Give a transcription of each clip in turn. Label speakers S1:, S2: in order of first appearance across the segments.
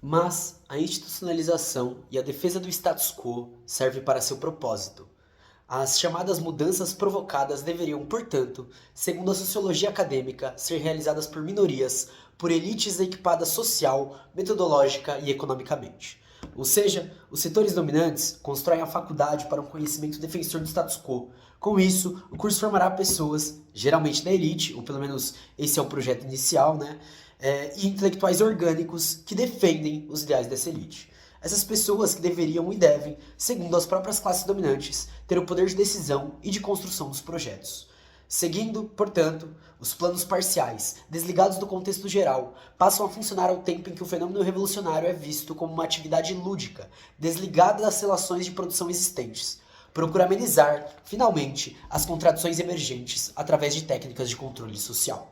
S1: Mas a institucionalização e a defesa do status quo servem para seu propósito. As chamadas mudanças provocadas deveriam, portanto, segundo a sociologia acadêmica, ser realizadas por minorias, por elites equipadas social, metodológica e economicamente. Ou seja, os setores dominantes constroem a faculdade para um conhecimento defensor do status quo. Com isso, o curso formará pessoas, geralmente da elite, ou pelo menos esse é o projeto inicial, né? E intelectuais orgânicos que defendem os ideais dessa elite. Essas pessoas que deveriam e devem, segundo as próprias classes dominantes, ter o poder de decisão e de construção dos projetos. Seguindo, portanto, os planos parciais, desligados do contexto geral, passam a funcionar ao tempo em que o fenômeno revolucionário é visto como uma atividade lúdica, desligada das relações de produção existentes. Procura amenizar, finalmente, as contradições emergentes através de técnicas de controle social.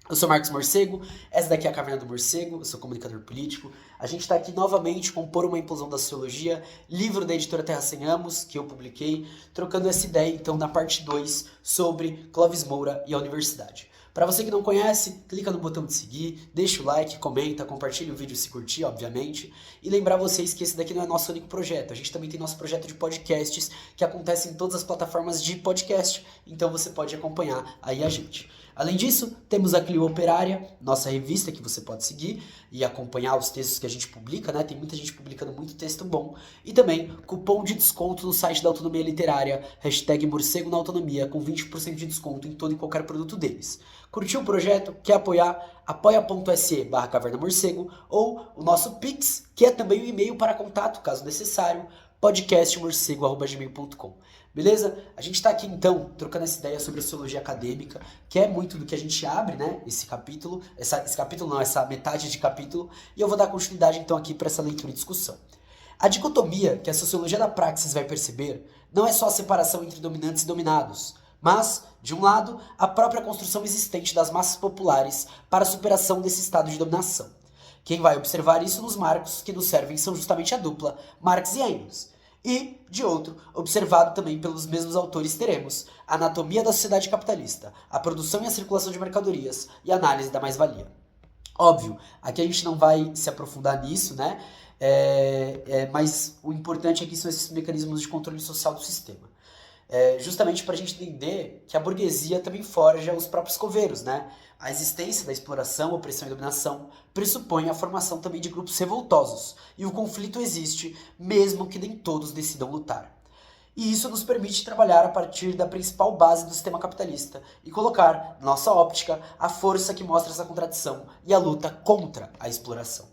S1: Eu sou Marcos Morcego, essa daqui é a Caverna do Morcego, eu sou comunicador político. A gente está aqui novamente com Por uma Implosão da Sociologia, livro da editora Terra Sem Amos, que eu publiquei, trocando essa ideia então na parte 2 sobre Clóvis Moura e a universidade. Para você que não conhece, clica no botão de seguir, deixa o like, comenta, compartilha o vídeo se curtir, obviamente. E lembrar vocês que esse daqui não é nosso único projeto. A gente também tem nosso projeto de podcasts que acontece em todas as plataformas de podcast. Então você pode acompanhar aí a gente. Além disso, temos a Clio Operária, nossa revista que você pode seguir e acompanhar os textos que a gente publica, né? Tem muita gente publicando muito texto bom. E também cupom de desconto no site da Autonomia Literária, hashtag Morcego na Autonomia, com 20% de desconto em todo e qualquer produto deles. Curtiu o projeto? Quer apoiar? apoia.se/cavernamorcego ou o nosso Pix, que é também o e-mail para contato, caso necessário, podcastmorcego@gmail.com. Beleza? A gente está aqui então trocando essa ideia sobre a sociologia acadêmica, que é muito do que a gente abre, né? Esse capítulo, esse capítulo não, essa metade de capítulo, e eu vou dar continuidade então aqui para essa leitura e discussão. A dicotomia que a sociologia da praxis vai perceber não é só a separação entre dominantes e dominados, mas, de um lado, a própria construção existente das massas populares para a superação desse estado de dominação. Quem vai observar isso nos marcos que nos servem são justamente a dupla Marx e Engels. E, de outro, observado também pelos mesmos autores, teremos a anatomia da sociedade capitalista, a produção e a circulação de mercadorias e a análise da mais-valia. Óbvio, aqui a gente não vai se aprofundar nisso, né? Mas o importante aqui são esses mecanismos de controle social do sistema. Justamente para a gente entender que a burguesia também forja os próprios coveiros, né? A existência da exploração, opressão e dominação pressupõe a formação também de grupos revoltosos, e o conflito existe mesmo que nem todos decidam lutar. E isso nos permite trabalhar a partir da principal base do sistema capitalista e colocar, na nossa óptica, a força que mostra essa contradição e a luta contra a exploração.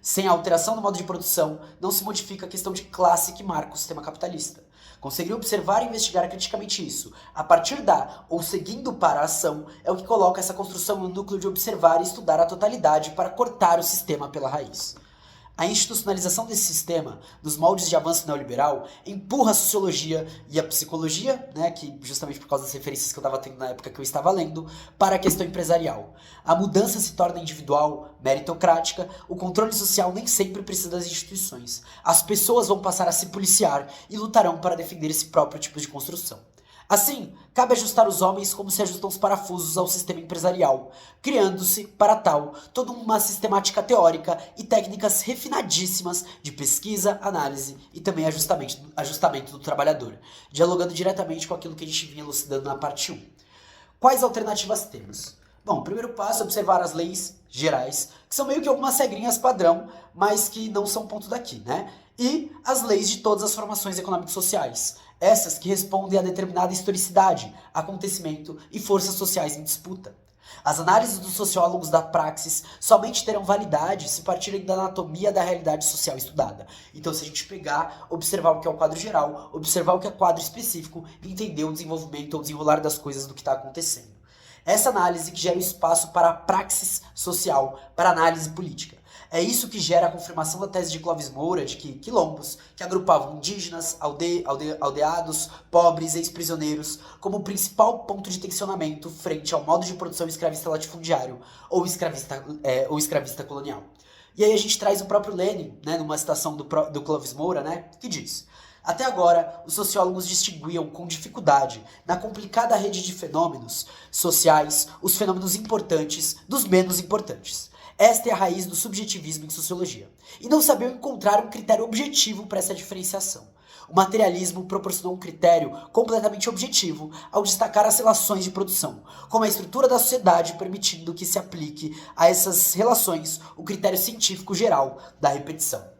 S1: Sem a alteração do modo de produção, não se modifica a questão de classe que marca o sistema capitalista. Conseguir observar e investigar criticamente isso, a partir da ou seguindo para a ação, é o que coloca essa construção no núcleo de observar e estudar a totalidade para cortar o sistema pela raiz. A institucionalização desse sistema, nos moldes de avanço neoliberal, empurra a sociologia e a psicologia, né, que justamente por causa das referências que eu estava tendo na época que eu estava lendo, para a questão empresarial. A mudança se torna individual, meritocrática, o controle social nem sempre precisa das instituições. As pessoas vão passar a se policiar e lutarão para defender esse próprio tipo de construção. Assim, cabe ajustar os homens como se ajustam os parafusos ao sistema empresarial, criando-se, para tal, toda uma sistemática teórica e técnicas refinadíssimas de pesquisa, análise e também ajustamento do trabalhador, dialogando diretamente com aquilo que a gente vinha elucidando na parte 1. Quais alternativas temos? Bom, o primeiro passo é observar as leis gerais, que são meio que algumas regrinhas padrão, mas que não são ponto daqui, né? E as leis de todas as formações econômicas sociais, essas que respondem a determinada historicidade, acontecimento e forças sociais em disputa. As análises dos sociólogos da praxis somente terão validade se partirem da anatomia da realidade social estudada. Então, se a gente pegar, observar o que é o quadro geral, observar o que é quadro específico e entender o desenvolvimento ou desenrolar das coisas do que está acontecendo. Essa análise que gera o espaço para a praxis social, para a análise política. É isso que gera a confirmação da tese de Clóvis Moura de que quilombos, que agrupavam indígenas, aldeados, pobres, ex-prisioneiros, como o principal ponto de tensionamento frente ao modo de produção escravista latifundiário ou escravista colonial. E aí a gente traz o próprio Lenin, né, numa citação do Clóvis Moura, né, que diz: até agora, os sociólogos distinguiam com dificuldade, na complicada rede de fenômenos sociais, os fenômenos importantes dos menos importantes. Esta é a raiz do subjetivismo em sociologia. E não sabiam encontrar um critério objetivo para essa diferenciação. O materialismo proporcionou um critério completamente objetivo ao destacar as relações de produção, como a estrutura da sociedade, permitindo que se aplique a essas relações o critério científico geral da repetição.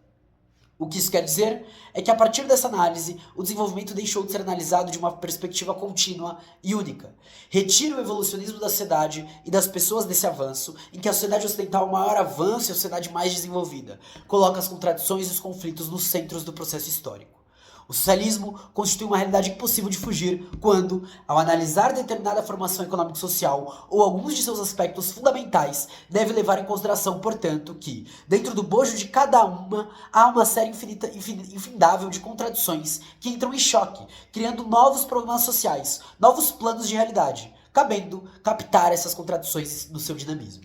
S1: O que isso quer dizer é que a partir dessa análise, o desenvolvimento deixou de ser analisado de uma perspectiva contínua e única. Retira o evolucionismo da sociedade e das pessoas desse avanço, em que a sociedade ocidental é o maior avanço e a sociedade mais desenvolvida. Coloca as contradições e os conflitos nos centros do processo histórico. O socialismo constitui uma realidade impossível de fugir quando, ao analisar determinada formação econômico-social ou alguns de seus aspectos fundamentais, deve levar em consideração, portanto, que, dentro do bojo de cada uma, há uma série infindável de contradições que entram em choque, criando novos problemas sociais, novos planos de realidade, cabendo captar essas contradições no seu dinamismo.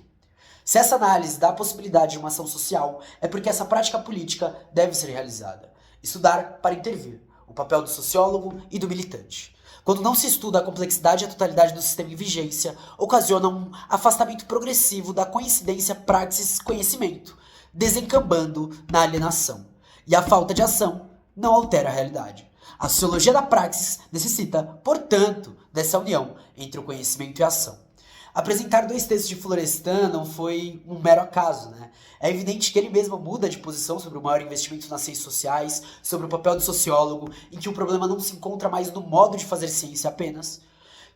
S1: Se essa análise dá a possibilidade de uma ação social, é porque essa prática política deve ser realizada. Estudar para intervir, o papel do sociólogo e do militante. Quando não se estuda a complexidade e a totalidade do sistema em vigência, ocasiona um afastamento progressivo da coincidência praxis-conhecimento, desencambando na alienação. E a falta de ação não altera a realidade. A sociologia da praxis necessita, portanto, dessa união entre o conhecimento e a ação. Apresentar 2 textos de Florestan não foi um mero acaso, né? É evidente que ele mesmo muda de posição sobre o maior investimento nas ciências sociais, sobre o papel do sociólogo, em que o problema não se encontra mais no modo de fazer ciência apenas.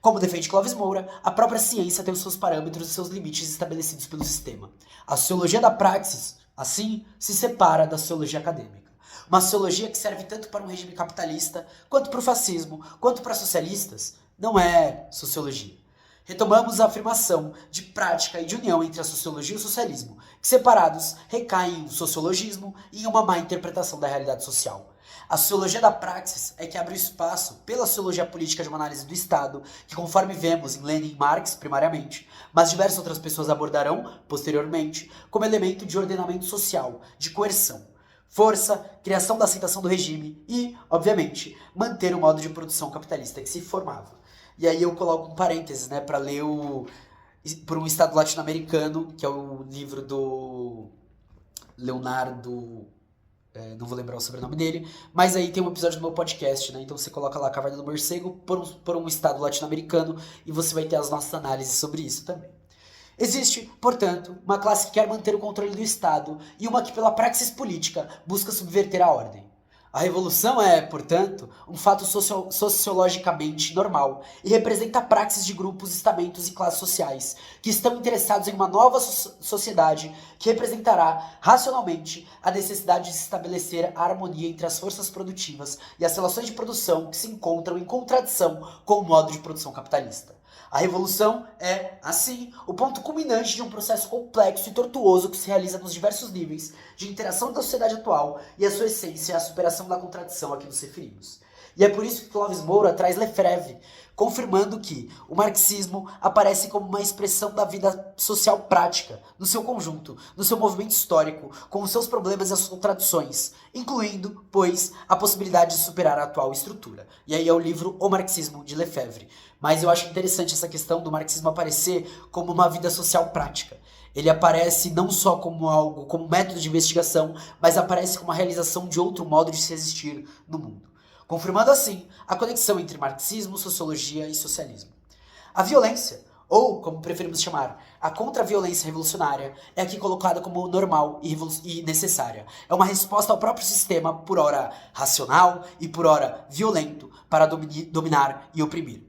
S1: Como defende Clóvis Moura, a própria ciência tem os seus parâmetros e seus limites estabelecidos pelo sistema. A sociologia da praxis, assim, se separa da sociologia acadêmica. Uma sociologia que serve tanto para um regime capitalista, quanto para o fascismo, quanto para socialistas, não é sociologia. Retomamos a afirmação de prática e de união entre a sociologia e o socialismo, que separados recaem em um sociologismo e em uma má interpretação da realidade social. A sociologia da praxis é que abre o espaço pela sociologia política de uma análise do Estado, que conforme vemos em Lenin e Marx, primariamente, mas diversas outras pessoas abordarão, posteriormente, como elemento de ordenamento social, de coerção. Força, criação da aceitação do regime e, obviamente, manter o modo de produção capitalista que se formava. E aí eu coloco um parênteses, né, para ler por um Estado latino-americano, que é o livro do Leonardo, não vou lembrar o sobrenome dele, mas aí tem um episódio do meu podcast, né, então você coloca lá Caverna do Morcego por um Estado latino-americano e você vai ter as nossas análises sobre isso também. Existe, portanto, uma classe que quer manter o controle do Estado e uma que pela praxis política busca subverter a ordem. A revolução é, portanto, um fato sociologicamente normal e representa a praxis de grupos, estamentos e classes sociais que estão interessados em uma nova sociedade que representará racionalmente a necessidade de se estabelecer a harmonia entre as forças produtivas e as relações de produção que se encontram em contradição com o modo de produção capitalista. A revolução é, assim, o ponto culminante de um processo complexo e tortuoso que se realiza nos diversos níveis de interação da sociedade atual e a sua essência é a superação da contradição a que nos referimos. E é por isso que Clóvis Moura traz Lefebvre, confirmando que o marxismo aparece como uma expressão da vida social prática, no seu conjunto, no seu movimento histórico, com os seus problemas e as contradições, incluindo, pois, a possibilidade de superar a atual estrutura. E aí é o livro O Marxismo, de Lefebvre. Mas eu acho interessante essa questão do marxismo aparecer como uma vida social prática. Ele aparece não só como algo, como método de investigação, mas aparece como a realização de outro modo de se existir no mundo. Confirmando assim a conexão entre marxismo, sociologia e socialismo. A violência, ou como preferimos chamar, a contra-violência revolucionária, é aqui colocada como normal e necessária. É uma resposta ao próprio sistema, por ora racional e por ora violento, para dominar e oprimir.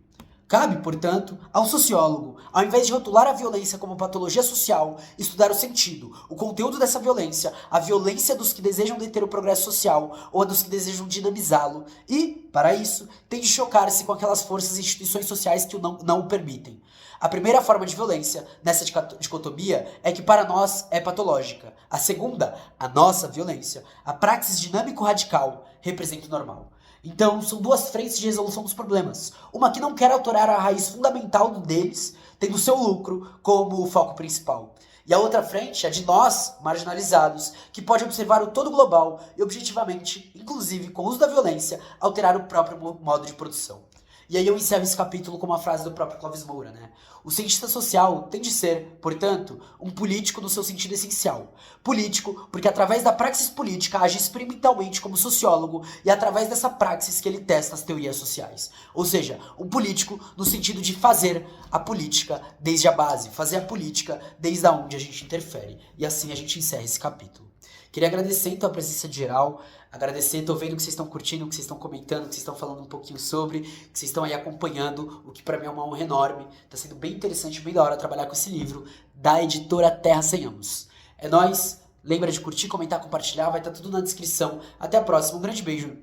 S1: Cabe, portanto, ao sociólogo, ao invés de rotular a violência como patologia social, estudar o sentido, o conteúdo dessa violência, a violência dos que desejam deter o progresso social ou a dos que desejam dinamizá-lo e, para isso, tem de chocar-se com aquelas forças e instituições sociais que não o permitem. A primeira forma de violência, nessa dicotomia, é que para nós é patológica. A segunda, a nossa violência, a praxis dinâmico-radical, representa o normal. Então, são 2 frentes de resolução dos problemas. Uma que não quer alterar a raiz fundamental deles, tendo seu lucro como o foco principal. E a outra frente é de nós, marginalizados, que pode observar o todo global e objetivamente, inclusive com o uso da violência, alterar o próprio modo de produção. E aí eu encerro esse capítulo com uma frase do próprio Clóvis Moura, né? O cientista social tem de ser, portanto, um político no seu sentido essencial. Político, porque através da praxis política age experimentalmente como sociólogo e é através dessa praxis que ele testa as teorias sociais. Ou seja, um político no sentido de fazer a política desde a base, fazer a política desde onde a gente interfere. E assim a gente encerra esse capítulo. Queria agradecer então a presença de geral, agradecer, tô vendo que vocês estão curtindo, que vocês estão comentando, que vocês estão falando um pouquinho sobre, que vocês estão aí acompanhando, o que pra mim é uma honra enorme. Tá sendo bem interessante, bem da hora trabalhar com esse livro da editora Terra Sem Amos. É nóis, lembra de curtir, comentar, compartilhar, vai estar tudo na descrição. Até a próxima, um grande beijo.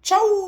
S1: Tchau!